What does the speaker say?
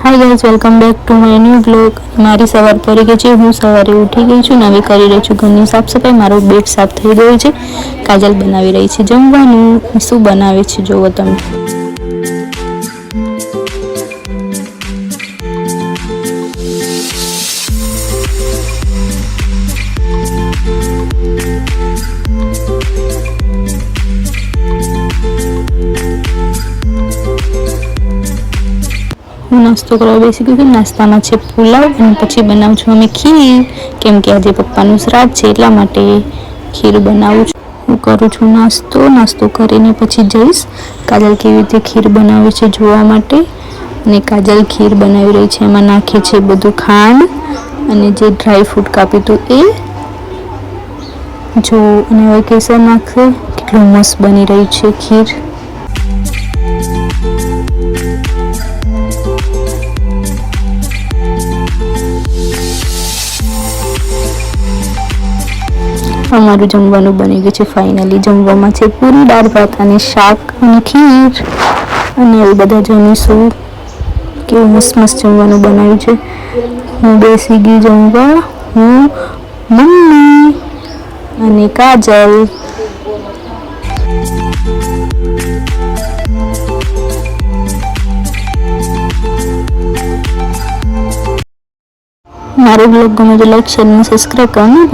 Hi guys, welcome back to my new blog. મારી સવાર પડી ગઈ છે. હું સવારે ઉઠી ગઈ છું ને હવે કરી રહી છું ઘરની સાફ સફાઈ. મારો બેડ સાફ થઈ ગયો છે. કાજલ બનાવી રહી છે જમવાનું. શું બનાવે છે જોવો તમે. હું નાસ્તો કરવા બેસી ગઈ છું. નાસ્તામાં છે પુલાવ અને પછી બનાવું છું અમે ખીર, કેમ કે આજે પપ્પાનું શ્રાદ્ધ છે એટલા માટે ખીર બનાવું છું. હું કરું છું નાસ્તો કરીને પછી જઈશ કાજલ કેવી રીતે ખીર બનાવે છે જોવા માટે. અને કાજલ ખીર બનાવી રહી છે, એમાં નાખે છે બધું ખાંડ અને જે ડ્રાય ફ્રૂટ કાપ્યું હતું એ જો, અને હવે કેસર નાખશે. કેટલું મસ્ત બની રહી છે ખીર. અમારું જમવાનું બની ગયું છે ફાઇનલી. જમવામાં છે પૂરી, દાળ ભાત અને શાક અને ખીર, અને એવું બધા જમીશું. કેવું મસ્ત મસ્ત જમવાનું બનાવ્યું છે. હું બેસી ગઈ જમવા, હું, મમ્મી અને કાજલ. મારો બ્લોગ ગમે તો લાઈક, શેર અને સબસ્ક્રાઈબ કરવાનું.